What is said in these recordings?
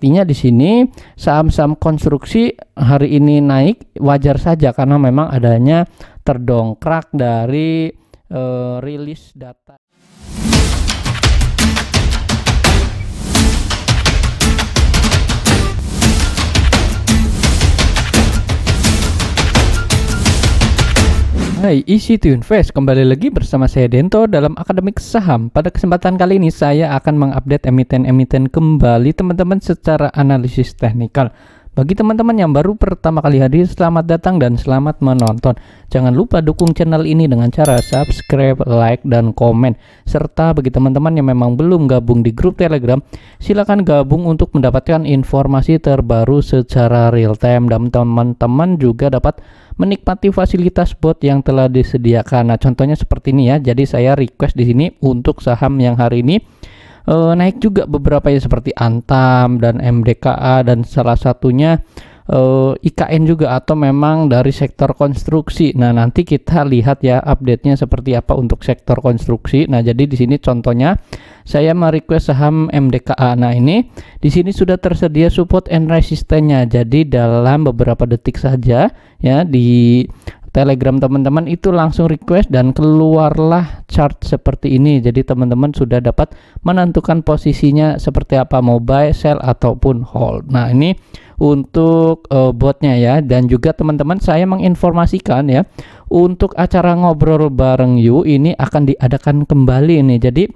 artinya di sini saham-saham konstruksi hari ini naik wajar saja karena memang adanya terdongkrak dari rilis data. Hai, easy to invest, kembali lagi bersama saya Dento dalam Akademik Saham. Pada kesempatan kali ini saya akan mengupdate emiten-emiten kembali teman-teman secara analisis teknikal. Bagi teman-teman yang baru pertama kali hadir, selamat datang dan selamat menonton. Jangan lupa dukung channel ini dengan cara subscribe, like, dan komen. Serta bagi teman-teman yang memang belum gabung di grup Telegram, silakan gabung untuk mendapatkan informasi terbaru secara real time. Dan teman-teman juga dapat menikmati fasilitas bot yang telah disediakan. Nah, contohnya seperti ini ya. Jadi saya request di sini untuk saham yang hari ini naik juga beberapa ya, seperti Antam dan MDKA, dan salah satunya IKN juga, atau memang dari sektor konstruksi. Nah, nanti kita lihat ya update-nya seperti apa untuk sektor konstruksi. Nah, jadi di sini contohnya saya merequest saham MDKA. Nah, ini di sini sudah tersedia support and resistance-nya. Jadi dalam beberapa detik saja ya di Telegram teman-teman itu langsung request dan keluarlah chart seperti ini. Jadi teman-teman sudah dapat menentukan posisinya seperti apa, mau buy, sell, ataupun hold. Nah, ini untuk botnya ya. Dan juga teman-teman saya menginformasikan ya, untuk acara ngobrol bareng you ini akan diadakan kembali nih. Jadi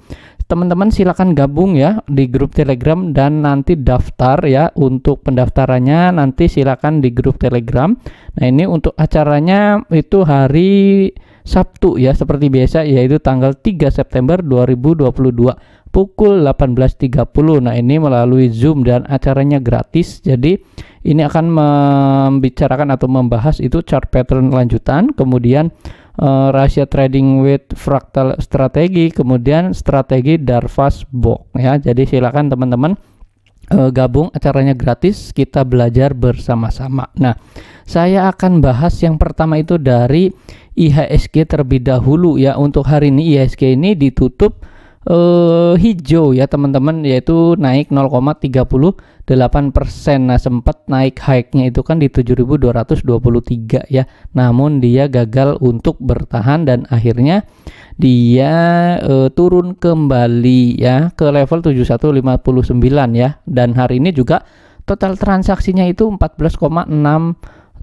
teman-teman silakan gabung ya di grup Telegram dan nanti daftar ya. Untuk pendaftarannya nanti silakan di grup Telegram. Nah, ini untuk acaranya itu hari Sabtu ya, seperti biasa, yaitu tanggal 3 September 2022 pukul 18.30. Nah, ini melalui Zoom dan acaranya gratis. Jadi ini akan membicarakan atau membahas itu chart pattern lanjutan, kemudian rahasia trading with fractal strategi, kemudian strategi Darvas Box ya. Jadi silakan teman-teman gabung, acaranya gratis, kita belajar bersama-sama. Nah, saya akan bahas yang pertama itu dari IHSG terlebih dahulu ya. Untuk hari ini IHSG ini ditutup hijau ya teman-teman, yaitu naik 0,38%. Nah, sempat naik high-nya itu kan di 7.223 ya. Namun dia gagal untuk bertahan dan akhirnya dia turun kembali ya ke level 7159 ya. Dan hari ini juga total transaksinya itu 14,6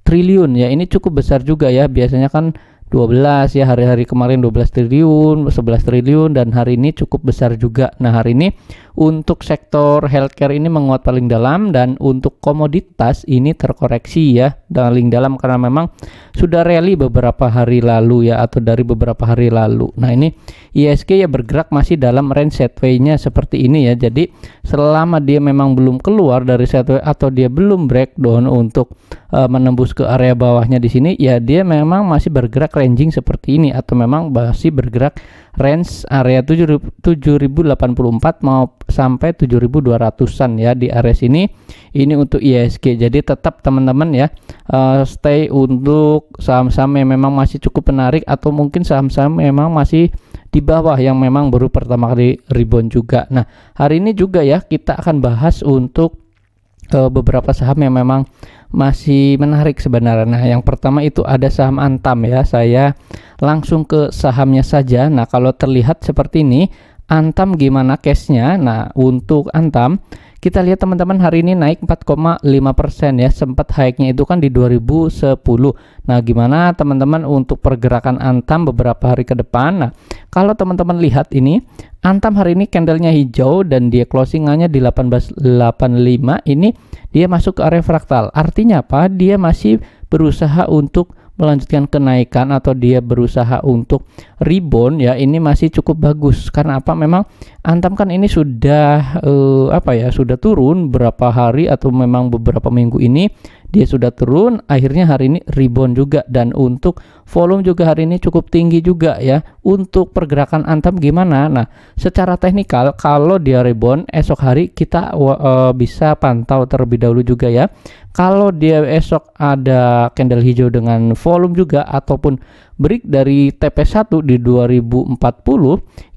triliun ya. Ini cukup besar juga ya. Biasanya kan 12 ya, hari-hari kemarin 12 triliun, 11 triliun, dan hari ini cukup besar juga. Nah, hari ini untuk sektor healthcare ini menguat paling dalam, dan untuk komoditas ini terkoreksi ya paling dalam karena memang sudah rally beberapa hari lalu ya, atau dari beberapa hari lalu. Nah, ini IHSG ya bergerak masih dalam range sideways-nya seperti ini ya. Jadi selama dia memang belum keluar dari sideways atau dia belum breakdown untuk menembus ke area bawahnya di sini ya, dia memang masih bergerak ranging seperti ini, atau memang masih bergerak range area 7084 mau sampai 7200-an ya di area sini. Ini untuk IHSG. Jadi tetap teman-teman ya stay untuk saham-saham yang memang masih cukup menarik, atau mungkin saham-saham memang masih di bawah yang memang baru pertama kali rebound juga. Nah, hari ini juga ya kita akan bahas untuk beberapa saham yang memang masih menarik sebenarnya. Nah, yang pertama itu ada saham Antam ya. Saya langsung ke sahamnya saja. Nah, kalau terlihat seperti ini, Antam gimana case-nya? Nah, untuk Antam kita lihat teman-teman hari ini naik 4,5% ya. Sempat high-nya itu kan di 2010. Nah, gimana teman-teman untuk pergerakan Antam beberapa hari ke depan? Nah, kalau teman-teman lihat ini, Antam hari ini candlenya hijau dan dia closingannya di 1885. Ini dia masuk ke area fraktal. Artinya apa? Dia masih berusaha untuk melanjutkan kenaikan, atau dia berusaha untuk rebound ya. Ini masih cukup bagus karena apa? Memang Antam kan ini sudah sudah turun berapa hari atau memang beberapa minggu ini dia sudah turun, akhirnya hari ini rebound juga, dan untuk volume juga hari ini cukup tinggi juga ya. Untuk pergerakan Antam gimana? Nah, secara teknikal kalau dia rebound esok hari kita bisa pantau terlebih dahulu juga ya. Kalau dia esok ada candle hijau dengan volume juga ataupun break dari TP1 di 2040,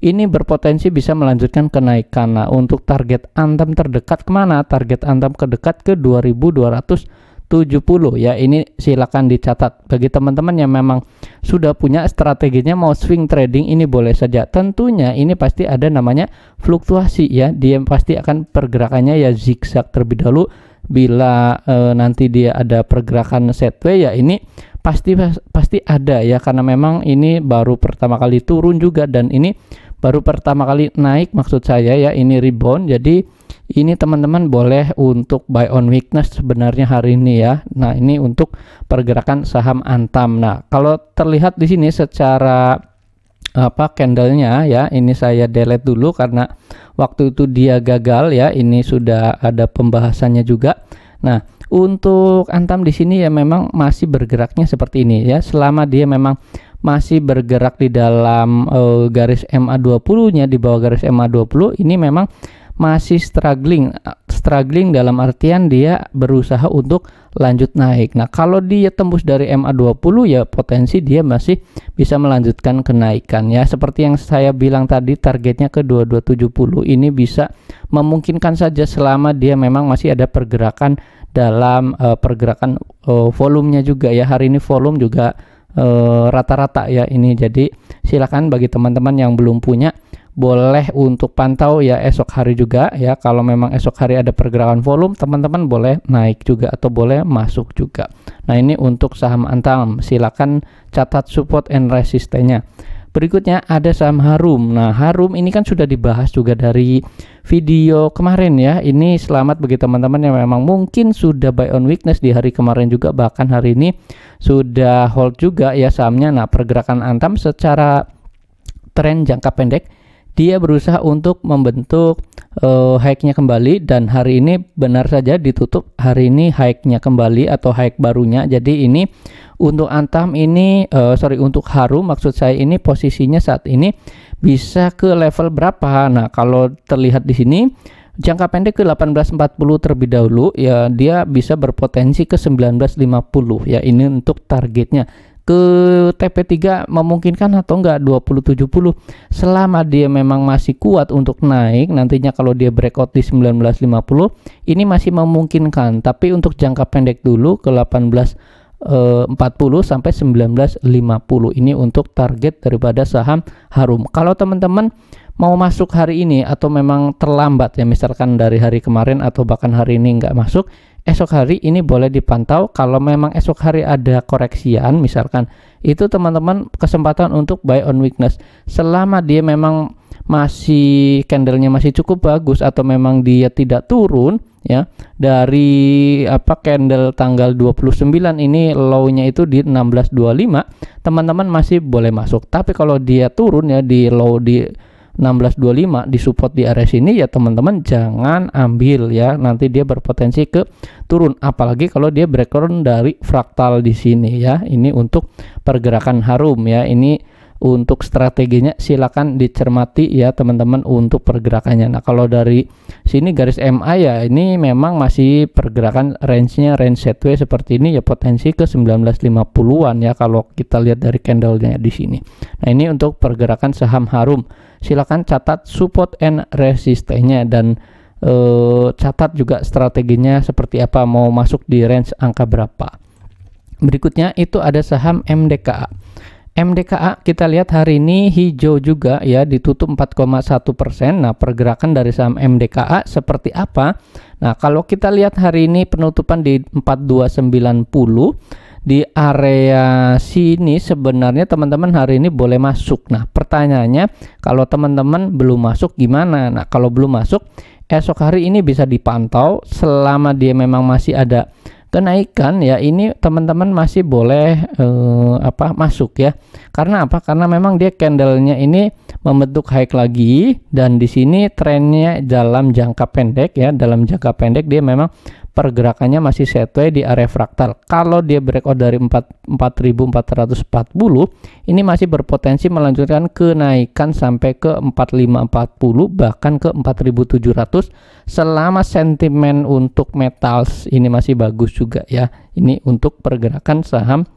ini berpotensi bisa melanjutkan kenaikan. Nah, untuk target Antam terdekat kemana? Target Antam terdekat ke 2270 ya. Ini silakan dicatat bagi teman-teman yang memang sudah punya strateginya mau swing trading, ini boleh saja. Tentunya ini pasti ada namanya fluktuasi ya, dia pasti akan pergerakannya ya zigzag terlebih dahulu. Bila nanti dia ada pergerakan sideways ya, ini pasti ada ya, karena memang ini baru pertama kali turun juga, dan ini baru pertama kali naik maksud saya ya, ini rebound. Jadi ini teman-teman boleh untuk buy on weakness sebenarnya hari ini ya. Nah, ini untuk pergerakan saham Antam. Nah, kalau terlihat di sini secara candlenya ya, ini saya delete dulu karena waktu itu dia gagal ya. Ini sudah ada pembahasannya juga. Nah, untuk Antam di sini ya memang masih bergeraknya seperti ini ya. Selama dia memang masih bergerak di dalam garis MA20 nya, di bawah garis MA20, ini memang masih struggling dalam artian dia berusaha untuk lanjut naik. Nah, kalau dia tembus dari MA20 ya potensi dia masih bisa melanjutkan kenaikan ya. Seperti yang saya bilang tadi, targetnya ke 2270, ini bisa memungkinkan saja selama dia memang masih ada pergerakan dalam pergerakan volumenya juga ya. Hari ini volume juga rata-rata ya ini. Jadi silakan bagi teman-teman yang belum punya, boleh untuk pantau ya esok hari juga ya. Kalau memang esok hari ada pergerakan volume, teman-teman boleh naik juga atau boleh masuk juga. Nah, ini untuk saham Antam, silakan catat support and resistance-nya. Berikutnya ada saham Harum. Nah, Harum ini kan sudah dibahas juga dari video kemarin ya. Ini selamat bagi teman-teman yang memang mungkin sudah buy on weakness di hari kemarin juga, bahkan hari ini sudah hold juga ya sahamnya. Nah, pergerakan Antam secara tren jangka pendek dia berusaha untuk membentuk high-nya kembali, dan hari ini benar saja ditutup hari ini high-nya kembali atau high barunya. Jadi ini untuk Antam ini untuk Harum maksud saya, ini posisinya saat ini bisa ke level berapa? Nah, kalau terlihat di sini jangka pendek ke 1840 terlebih dahulu ya, dia bisa berpotensi ke 1950 ya. Ini untuk targetnya. Ke TP3 memungkinkan atau enggak 2070, selama dia memang masih kuat untuk naik nantinya. Kalau dia breakout di 1950 ini masih memungkinkan, tapi untuk jangka pendek dulu ke 1840 sampai 1950, ini untuk target daripada saham Harum. Kalau teman-teman mau masuk hari ini atau memang terlambat ya, misalkan dari hari kemarin atau bahkan hari ini nggak masuk, esok hari ini boleh dipantau. Kalau memang esok hari ada koreksian misalkan, itu teman-teman kesempatan untuk buy on weakness. Selama dia memang masih candlenya masih cukup bagus atau memang dia tidak turun ya dari candle tanggal 29 ini, low-nya itu di 1625, teman-teman masih boleh masuk. Tapi kalau dia turun ya di low di 1625 di support di area sini ya, teman-teman jangan ambil ya, nanti dia berpotensi ke turun, apalagi kalau dia breakdown dari fraktal di sini ya. Ini untuk pergerakan Harum ya, ini untuk strateginya silakan dicermati ya teman-teman untuk pergerakannya. Nah, kalau dari sini garis MA ya, ini memang masih pergerakan range-nya range sideways seperti ini ya, potensi ke 1950-an ya kalau kita lihat dari candlenya di sini. Nah, ini untuk pergerakan saham Harum. Silakan catat support and resistance-nya, dan catat juga strateginya seperti apa, mau masuk di range angka berapa. Berikutnya itu ada saham MDKA. MDKA kita lihat hari ini hijau juga ya, ditutup 4,1%. Nah, pergerakan dari saham MDKA seperti apa? Nah, kalau kita lihat hari ini penutupan di 4290 di area sini, sebenarnya teman-teman hari ini boleh masuk. Nah, pertanyaannya kalau teman-teman belum masuk gimana? Nah, kalau belum masuk esok hari ini bisa dipantau, selama dia memang masih ada kenaikan ya, ini teman-teman masih boleh masuk ya. Karena apa? Karena memang dia candlenya ini membentuk high lagi, dan di sini trennya dalam jangka pendek ya, dalam jangka pendek dia memang pergerakannya masih sideways di area fraktal. Kalau dia breakout dari 4440, ini masih berpotensi melanjutkan kenaikan sampai ke 4540 bahkan ke 4700 selama sentimen untuk metals ini masih bagus juga ya. Ini untuk pergerakan saham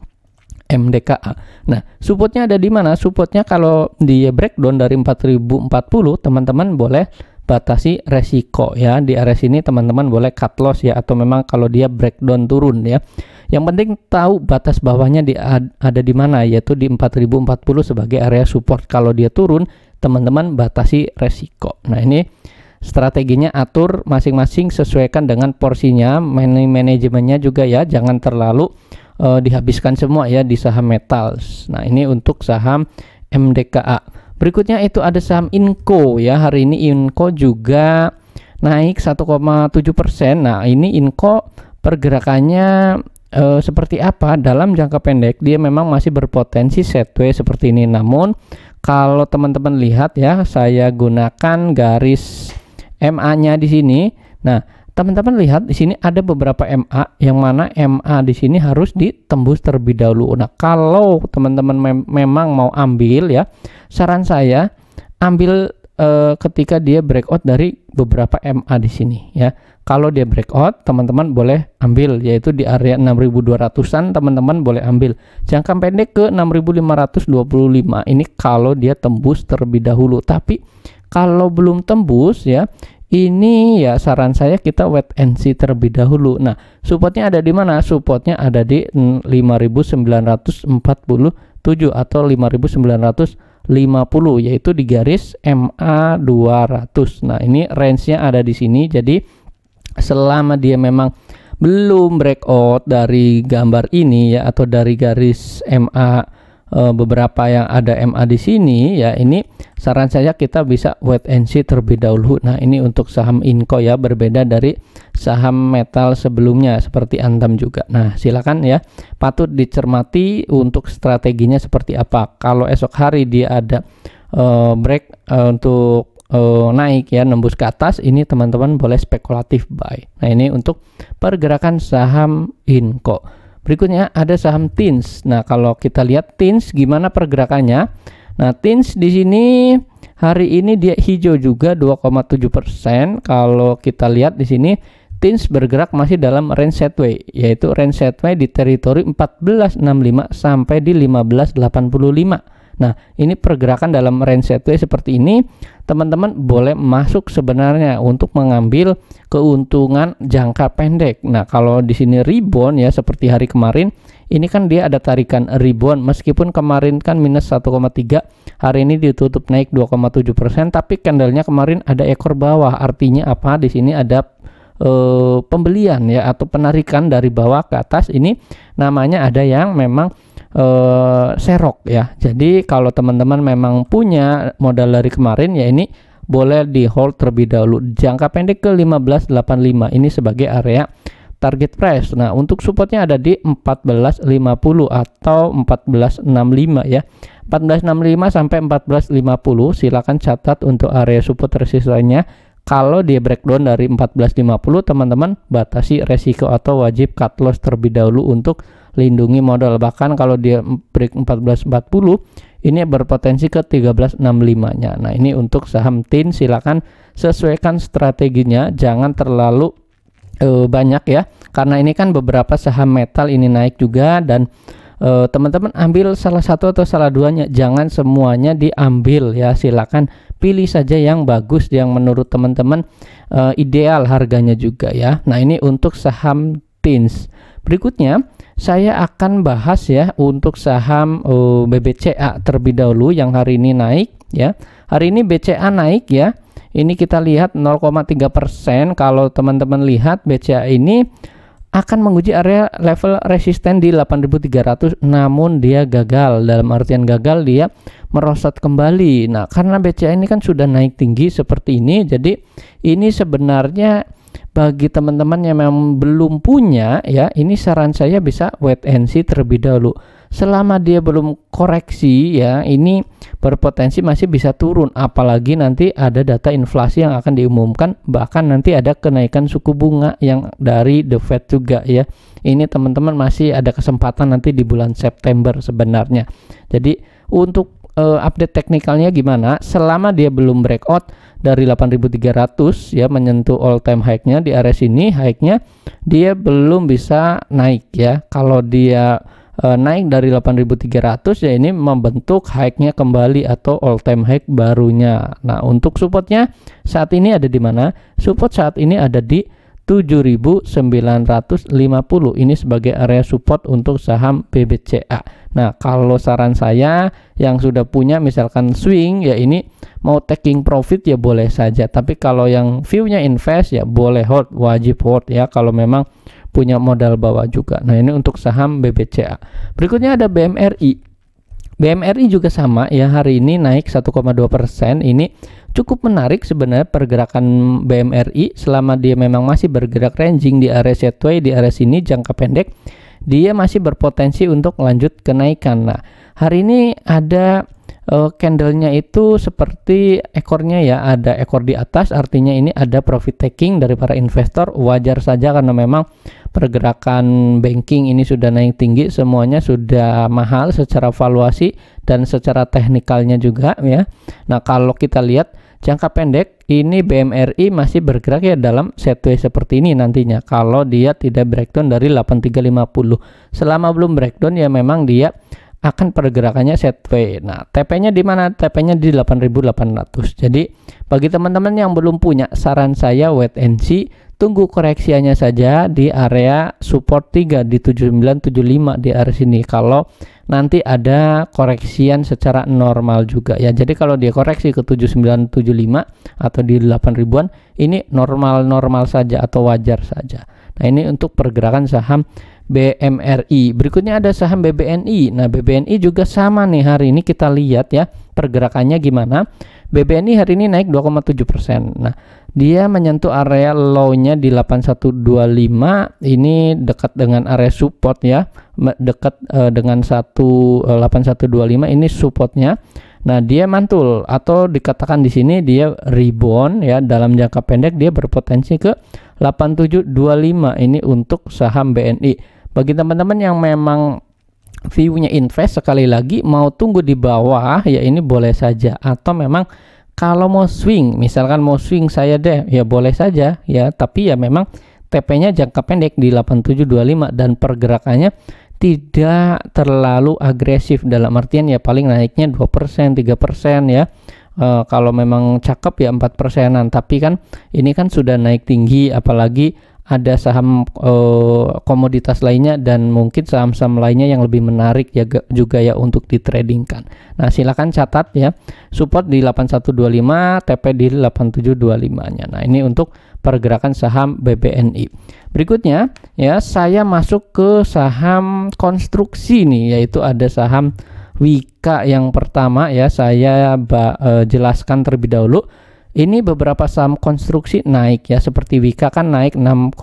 MDKA. Nah, supportnya ada di mana? Supportnya kalau dia breakdown dari 4040, teman-teman boleh batasi resiko ya. Di area sini teman-teman boleh cut loss ya, atau memang kalau dia breakdown turun ya. Yang penting tahu batas bawahnya ada di mana, yaitu di 4040 sebagai area support. Kalau dia turun, teman-teman batasi resiko. Nah, ini strateginya atur masing-masing, sesuaikan dengan porsinya, manajemennya juga ya, jangan terlalu dihabiskan semua ya di saham metals. Nah, ini untuk saham MDKA. Berikutnya itu ada saham Inco ya. Hari ini Inco juga naik 1,7%. Nah, ini Inco pergerakannya seperti apa? Dalam jangka pendek dia memang masih berpotensi sideways seperti ini. Namun kalau teman-teman lihat ya, saya gunakan garis MA-nya di sini. Nah, teman-teman lihat di sini ada beberapa MA, yang mana MA di sini harus ditembus terlebih dahulu. Nah, kalau teman-teman memang mau ambil ya, saran saya ambil ketika dia breakout dari beberapa MA di sini ya. Kalau dia breakout, teman-teman boleh ambil, yaitu di area 6200-an teman-teman boleh ambil. Jangka pendek ke 6525. Ini kalau dia tembus terlebih dahulu. Tapi kalau belum tembus ya, ini ya saran saya kita wait and see terlebih dahulu. Nah, supportnya ada di mana? Supportnya ada di 5947 atau 5950, yaitu di garis MA 200. Nah, ini range-nya ada di sini. Jadi selama dia memang belum breakout dari gambar ini ya, atau dari garis MA beberapa yang ada MA di sini ya, ini saran saya kita bisa wait and see terlebih dahulu. Nah, ini untuk saham Inco ya, berbeda dari saham metal sebelumnya seperti Antam juga. Nah, silakan ya, patut dicermati untuk strateginya seperti apa. Kalau esok hari dia ada break untuk naik ya, nembus ke atas, ini teman-teman boleh spekulatif buy. Nah, ini untuk pergerakan saham Inco. Berikutnya ada saham TINS. Nah, kalau kita lihat TINS gimana pergerakannya. Nah, TINS di sini hari ini dia hijau juga 2,7%. Kalau kita lihat di sini TINS bergerak masih dalam range sideways, yaitu range sideways di teritori 1465 sampai di 1585. Nah, ini pergerakan dalam range sideways seperti ini, teman-teman boleh masuk sebenarnya untuk mengambil keuntungan jangka pendek. Nah, kalau di sini rebound ya seperti hari kemarin, ini kan dia ada tarikan rebound, meskipun kemarin kan minus 1,3, hari ini ditutup naik 2,7%, tapi candlenya kemarin ada ekor bawah. Artinya apa? Di sini ada pembelian ya, atau penarikan dari bawah ke atas. Ini namanya ada yang memang serok ya. Jadi kalau teman-teman memang punya modal dari kemarin ya, ini boleh di hold terlebih dahulu. Jangka pendek ke 1585 ini sebagai area target price. Nah, untuk supportnya ada di 1450 atau 1465 ya. 1465 sampai 1450 silakan catat untuk area support resistance-nya. Kalau dia breakdown dari 1450, teman-teman batasi resiko atau wajib cut loss terlebih dahulu untuk lindungi modal. Bahkan kalau dia break 1440, ini berpotensi ke 1365-nya. Nah, ini untuk saham TIN, silakan sesuaikan strateginya, jangan terlalu banyak ya, karena ini kan beberapa saham metal ini naik juga, dan teman-teman ambil salah satu atau salah duanya, jangan semuanya diambil ya. Silakan pilih saja yang bagus, yang menurut teman-teman ideal harganya juga ya. Nah, ini untuk saham TINS. Berikutnya saya akan bahas ya untuk saham BBCA terlebih dahulu yang hari ini naik ya. Hari ini BCA naik ya. Ini kita lihat 0,3%. Kalau teman-teman lihat BCA ini akan menguji area level resisten di 8.300, namun dia gagal. Dalam artian gagal, dia merosot kembali. Nah, karena BCA ini kan sudah naik tinggi seperti ini, jadi ini sebenarnya bagi teman-teman yang memang belum punya ya, ini saran saya bisa wait and see terlebih dahulu. Selama dia belum koreksi ya, ini berpotensi masih bisa turun, apalagi nanti ada data inflasi yang akan diumumkan, bahkan nanti ada kenaikan suku bunga yang dari The Fed juga ya. Ini teman-teman masih ada kesempatan nanti di bulan September sebenarnya. Jadi untuk update teknikalnya gimana, selama dia belum breakout dari 8.300 ya, menyentuh all time high-nya di area sini, high-nya dia belum bisa naik ya. Kalau dia naik dari 8.300 ya, ini membentuk high-nya kembali atau all time high barunya. Nah, untuk supportnya saat ini ada di mana? Support saat ini ada di 7.950. Ini sebagai area support untuk saham BBCA. Nah, kalau saran saya yang sudah punya misalkan swing ya, ini mau taking profit ya boleh saja, tapi kalau yang view-nya invest ya boleh hold, wajib hold ya kalau memang punya modal bawah juga. Nah, ini untuk saham BBCA. Berikutnya ada BMRI. BMRI juga sama ya, hari ini naik 1,2%. Ini cukup menarik sebenarnya pergerakan BMRI selama dia memang masih bergerak ranging di area sideways, di area sini jangka pendek dia masih berpotensi untuk lanjut kenaikan. Nah, hari ini ada candlenya itu seperti ekornya ya, ada ekor di atas, artinya ini ada profit taking dari para investor. Wajar saja karena memang pergerakan banking ini sudah naik tinggi, semuanya sudah mahal secara valuasi dan secara teknikalnya juga ya. Nah, kalau kita lihat jangka pendek ini BMRI masih bergerak ya dalam sideways seperti ini nantinya kalau dia tidak breakdown dari 8350. Selama belum breakdown ya memang dia akan pergerakannya sideways. Nah, TP-nya di mana? TP-nya di 8.800. Jadi bagi teman-teman yang belum punya, saran saya wait and see, tunggu koreksiannya saja di area support 3 di 7975 di area sini. Kalau nanti ada koreksian secara normal juga ya. Jadi kalau dia koreksi ke 7975 atau di 8000-an, ini normal-normal saja atau wajar saja. Nah, ini untuk pergerakan saham BMRI. Berikutnya ada saham BBNI. Nah, BBNI juga sama nih, hari ini kita lihat ya pergerakannya gimana. BBNI hari ini naik 2,7%. Nah, dia menyentuh area low-nya di 8125. Ini dekat dengan area support ya, dekat dengan 8125 ini supportnya. Nah, dia mantul atau dikatakan di sini dia rebound ya, dalam jangka pendek dia berpotensi ke 8725. Ini untuk saham BNI. Bagi teman-teman yang memang view-nya invest, sekali lagi mau tunggu di bawah ya, ini boleh saja. Atau memang kalau mau swing, misalkan mau swing saya deh ya boleh saja ya, tapi ya memang TP-nya jangka pendek di 8725 dan pergerakannya tidak terlalu agresif, dalam artian ya paling naiknya 2%, 3% ya. Kalau memang cakep ya 4%-an, tapi kan ini kan sudah naik tinggi, apalagi ada saham komoditas lainnya dan mungkin saham-saham lainnya yang lebih menarik ya juga ya untuk ditradingkan. Nah, silakan catat ya, support di 8125, TP di 8725-nya. Nah, ini untuk pergerakan saham BBNI. Berikutnya ya, saya masuk ke saham konstruksi nih, yaitu ada saham Wika yang pertama ya, saya jelaskan terlebih dahulu. Ini beberapa saham konstruksi naik ya, seperti Wika kan naik 6,0%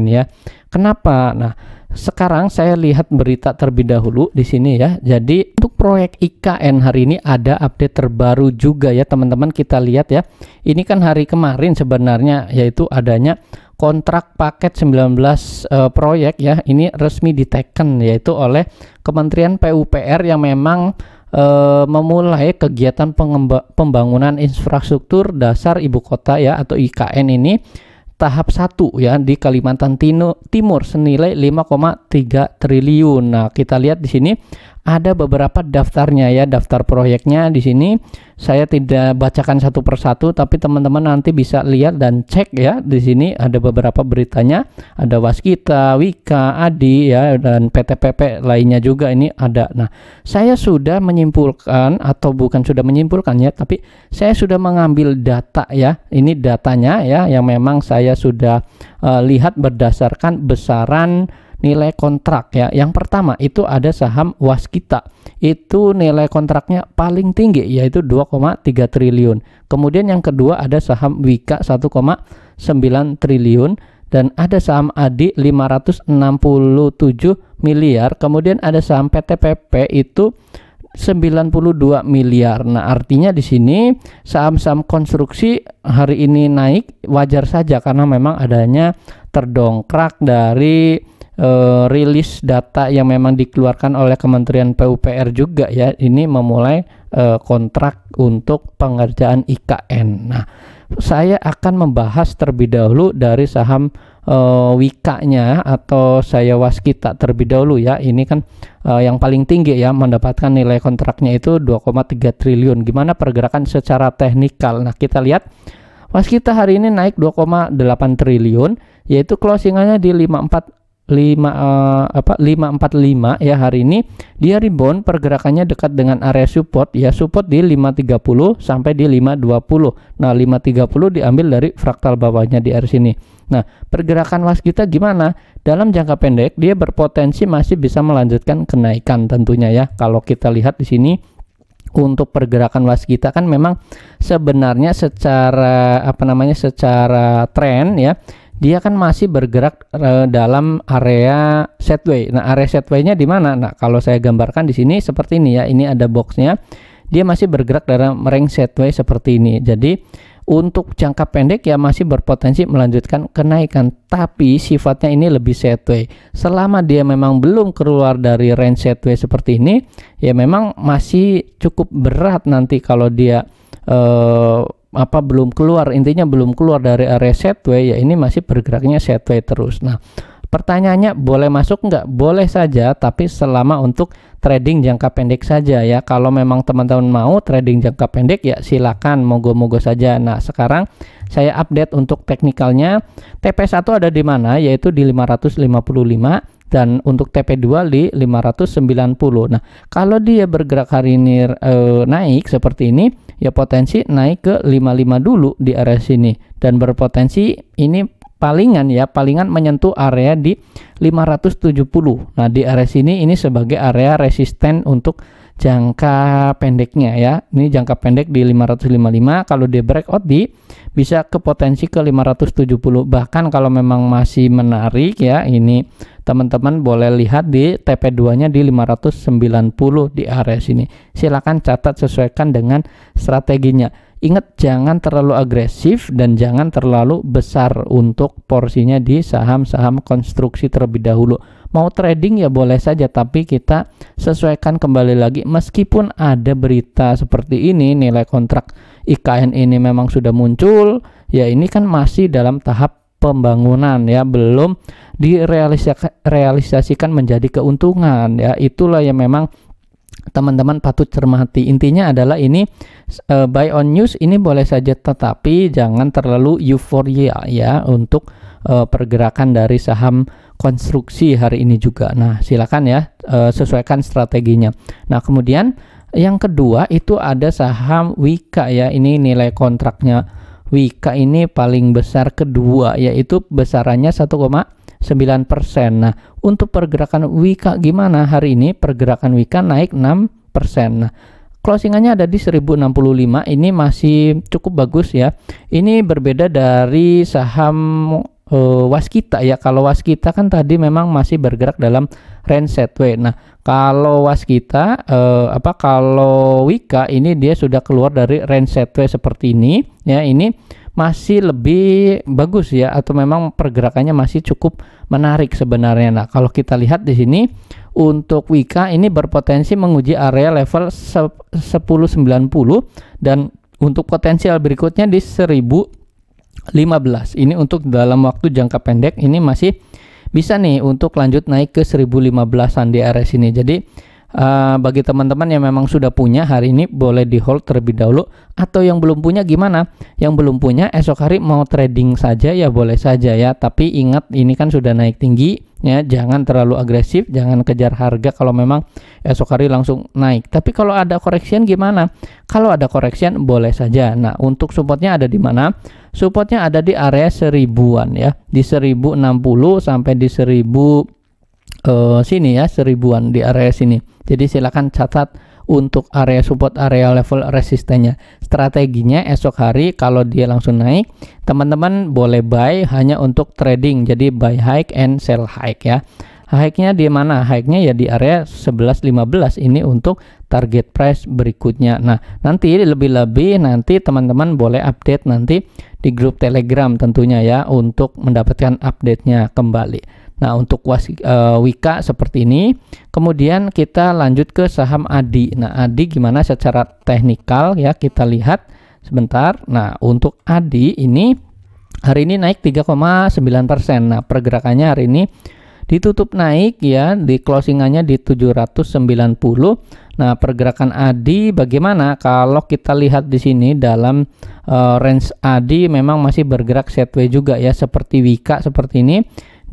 ya. Kenapa? Nah, sekarang saya lihat berita terlebih dahulu di sini ya. Jadi untuk proyek IKN hari ini ada update terbaru juga ya teman-teman. Kita lihat ya. Ini kan hari kemarin sebenarnya, yaitu adanya kontrak paket 19 proyek ya. Ini resmi diteken yaitu oleh Kementerian PUPR yang memang memulai kegiatan pembangunan infrastruktur dasar ibu kota ya, atau IKN ini tahap 1 ya di Kalimantan Timur senilai 5,3 triliun. Nah, kita lihat di sini ada beberapa daftarnya ya, daftar proyeknya di sini. Saya tidak bacakan satu persatu, tapi teman-teman nanti bisa lihat dan cek ya. Di sini ada beberapa beritanya, ada Waskita, Wika, Adi ya, dan PT-PP lainnya juga ini ada. Nah, saya sudah menyimpulkan, atau bukan sudah menyimpulkan ya, tapi saya sudah mengambil data ya. Ini datanya ya, yang memang saya sudah lihat berdasarkan besaran nilai kontrak ya. Yang pertama itu ada saham Waskita. Itu nilai kontraknya paling tinggi yaitu 2,3 triliun. Kemudian yang kedua ada saham Wika 1,9 triliun dan ada saham ADI 567 miliar. Kemudian ada saham PTPP itu 92 miliar. Nah, artinya di sini saham-saham konstruksi hari ini naik wajar saja karena memang adanya terdongkrak dari rilis data yang memang dikeluarkan oleh Kementerian PUPR juga ya. Ini memulai kontrak untuk pengerjaan IKN. Nah, saya akan membahas terlebih dahulu dari saham Wika-nya atau saya Waskita terlebih dahulu ya. Ini kan yang paling tinggi ya, mendapatkan nilai kontraknya itu 2,3 triliun. Gimana pergerakan secara teknikal? Nah, kita lihat Waskita hari ini naik 2,8 triliun, yaitu closingannya di 545 ya hari ini. Dia rebound, pergerakannya dekat dengan area support ya, support di 530 sampai di 520. Nah, 530 diambil dari fraktal bawahnya di area sini. Nah, pergerakan Waskita gimana? Dalam jangka pendek dia berpotensi masih bisa melanjutkan kenaikan tentunya ya. Kalau kita lihat di sini untuk pergerakan Waskita kan memang sebenarnya secara secara tren ya, dia kan masih bergerak dalam area sideways. Nah, area sideways-nya di mana? Nah, kalau saya gambarkan di sini seperti ini ya. Ini ada boxnya. Dia masih bergerak dalam range sideways seperti ini. Jadi untuk jangka pendek ya masih berpotensi melanjutkan kenaikan, tapi sifatnya ini lebih sideways. Selama dia memang belum keluar dari range sideways seperti ini, ya memang masih cukup berat nanti kalau dia belum keluar, intinya belum keluar dari area sideways ya, ini masih bergeraknya sideways terus. Nah, pertanyaannya boleh masuk nggak? Boleh saja, tapi selama untuk trading jangka pendek saja ya. Kalau memang teman-teman mau trading jangka pendek ya silakan, monggo-monggo saja. Nah, sekarang saya update untuk teknikalnya. TP1 ada di mana? Yaitu di 555 dan untuk TP2 di 590. Nah, kalau dia bergerak hari ini naik seperti ini, ya potensi naik ke 55 dulu di area sini dan berpotensi ini palingan menyentuh area di 570. Nah, di area sini ini sebagai area resisten untuk jangka pendeknya ya. Ini jangka pendek di 555, kalau dia breakout bisa ke potensi ke 570. Bahkan kalau memang masih menarik ya, ini teman-teman boleh lihat di TP2-nya di 590 di area sini. Silakan catat, sesuaikan dengan strateginya. Ingat, jangan terlalu agresif dan jangan terlalu besar untuk porsinya di saham-saham konstruksi terlebih dahulu. Mau trading ya boleh saja, tapi kita sesuaikan kembali lagi. Meskipun ada berita seperti ini, nilai kontrak IKN ini memang sudah muncul, ya ini kan masih dalam tahap pembangunan ya, belum direalisasikan menjadi keuntungan ya. Itulah yang memang teman-teman patut cermati. Intinya adalah ini buy on news ini boleh saja, tetapi jangan terlalu euforia ya untuk pergerakan dari saham konstruksi hari ini juga. Nah, silakan ya sesuaikan strateginya. Nah, kemudian yang kedua itu ada saham Wika ya. Ini nilai kontraknya Wika ini paling besar kedua, yaitu besarannya 1,9%. Nah, untuk pergerakan Wika gimana hari ini? Pergerakan Wika naik 6%. Nah, closingannya ada di 1065. Ini masih cukup bagus ya. Ini berbeda dari saham Waskita ya. Kalau Waskita kan tadi memang masih bergerak dalam range sideways. Nah, kalau Waskita kalau Wika ini dia sudah keluar dari range sideways seperti ini ya. Ini masih lebih bagus ya, atau memang pergerakannya masih cukup menarik sebenarnya. Nah, kalau kita lihat di sini untuk Wika ini berpotensi menguji area level 1090 dan untuk potensial berikutnya di 1015. Ini untuk dalam waktu jangka pendek ini masih bisa nih untuk lanjut naik ke 1015-an di area sini. Jadi bagi teman-teman yang memang sudah punya hari ini boleh di hold terlebih dahulu, atau yang belum punya gimana? Yang belum punya esok hari mau trading saja ya boleh saja ya, tapi ingat ini kan sudah naik tinggi ya, jangan terlalu agresif, jangan kejar harga kalau memang esok hari langsung naik. Tapi kalau ada correction gimana? Kalau ada correction boleh saja. Nah, untuk supportnya ada di mana? Supportnya ada di area 1000-an ya, di 1060 sampai di 1000 sini ya, 1000-an di area sini. Jadi silakan catat untuk area support, area level resistennya. Strateginya esok hari kalau dia langsung naik, teman-teman boleh buy hanya untuk trading. Jadi buy high and sell high ya. High-nya di mana? High-nya ya di area 11.15 ini untuk target price berikutnya. Nah, nanti lebih-lebih nanti teman-teman boleh update nanti di grup Telegram tentunya ya untuk mendapatkan update-nya kembali. Nah, untuk Wika seperti ini. Kemudian kita lanjut ke saham ADI. Nah, ADI gimana secara teknikal ya, kita lihat sebentar. Nah, untuk ADI ini hari ini naik 3,9%. Nah, pergerakannya hari ini ditutup naik ya, di closingannya di 790. Nah, pergerakan ADI bagaimana? Kalau kita lihat di sini dalam range ADI memang masih bergerak sideways juga ya, seperti Wika seperti ini.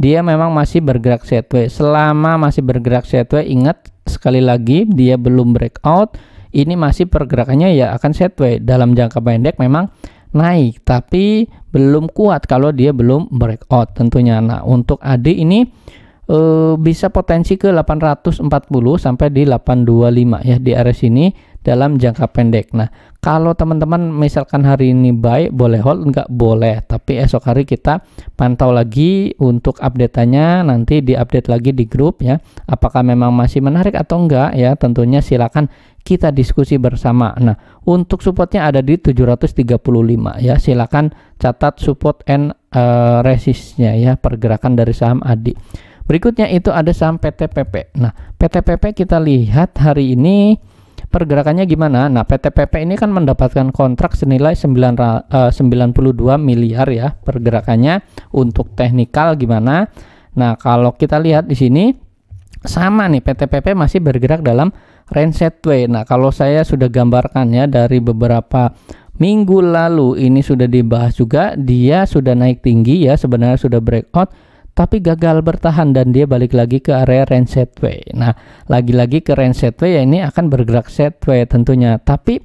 Dia memang masih bergerak sideways. Selama masih bergerak sideways, ingat sekali lagi dia belum breakout. Ini masih pergerakannya ya akan sideways. Dalam jangka pendek memang naik, tapi belum kuat kalau dia belum breakout tentunya. Nah, untuk ADI ini bisa potensi ke 840 sampai di 825 ya, di area sini dalam jangka pendek. Nah, kalau teman-teman misalkan hari ini buy, boleh hold, enggak boleh, tapi esok hari kita pantau lagi untuk update-nya, nanti diupdate lagi di grup ya, apakah memang masih menarik atau enggak ya, tentunya silakan kita diskusi bersama. Nah, untuk supportnya ada di 735 ya, silakan catat support and resistnya ya, pergerakan dari saham ADI. Berikutnya itu ada saham PTPP. Nah, PTPP kita lihat hari ini pergerakannya gimana. Nah, PTPP ini kan mendapatkan kontrak senilai 92 miliar ya pergerakannya. Untuk teknikal gimana? Nah, kalau kita lihat di sini sama nih, PTPP masih bergerak dalam range sideways. Nah, kalau saya sudah gambarkan ya dari beberapa minggu lalu, ini sudah dibahas juga, dia sudah naik tinggi ya, sebenarnya sudah breakout tapi gagal bertahan dan dia balik lagi ke area range sideways. Nah, lagi-lagi ke range sideways ya, ini akan bergerak sideways tentunya. Tapi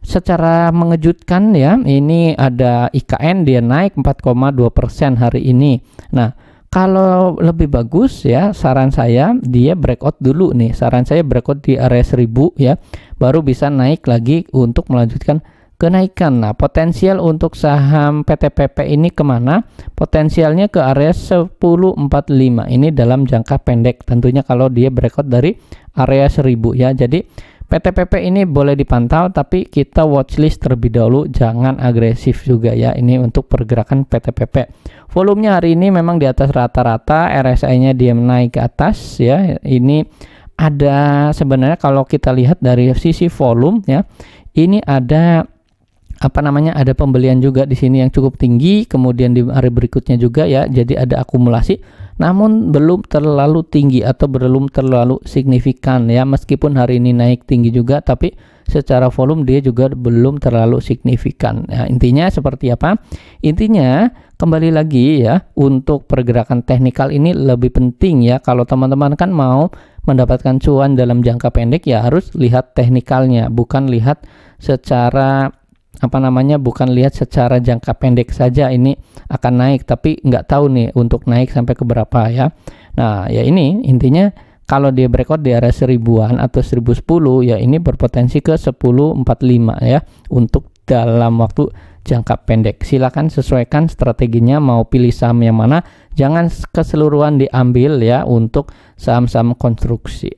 secara mengejutkan ya, ini ada IKN dia naik 4,2% hari ini. Nah, kalau lebih bagus ya, saran saya dia breakout dulu nih. Saran saya breakout di area 1000 ya, baru bisa naik lagi untuk melanjutkan kenaikan. Nah, potensial untuk saham PTPP ini kemana? Potensialnya ke area 1045 ini dalam jangka pendek tentunya kalau dia breakout dari area 1000 ya. Jadi PTPP ini boleh dipantau, tapi kita watchlist terlebih dahulu, jangan agresif juga ya. Ini untuk pergerakan PTPP. Volumenya hari ini memang di atas rata-rata, RSI-nya dia naik ke atas ya. Ini ada sebenarnya kalau kita lihat dari sisi volume ya, ini ada ada pembelian juga di sini yang cukup tinggi, kemudian di hari berikutnya juga ya, jadi ada akumulasi, namun belum terlalu tinggi atau belum terlalu signifikan ya, meskipun hari ini naik tinggi juga, tapi secara volume dia juga belum terlalu signifikan. Nah, intinya seperti apa? Intinya kembali lagi ya, untuk pergerakan teknikal ini lebih penting ya, kalau teman-teman kan mau mendapatkan cuan dalam jangka pendek ya harus lihat teknikalnya, bukan lihat secara bukan lihat secara jangka pendek saja ini akan naik, tapi nggak tahu nih untuk naik sampai ke berapa ya. Nah, ya ini intinya kalau dia breakout di area 1000-an atau 1010 ya, ini berpotensi ke 1045 ya untuk dalam waktu jangka pendek. Silakan sesuaikan strateginya, mau pilih saham yang mana, jangan keseluruhan diambil ya untuk saham-saham konstruksi.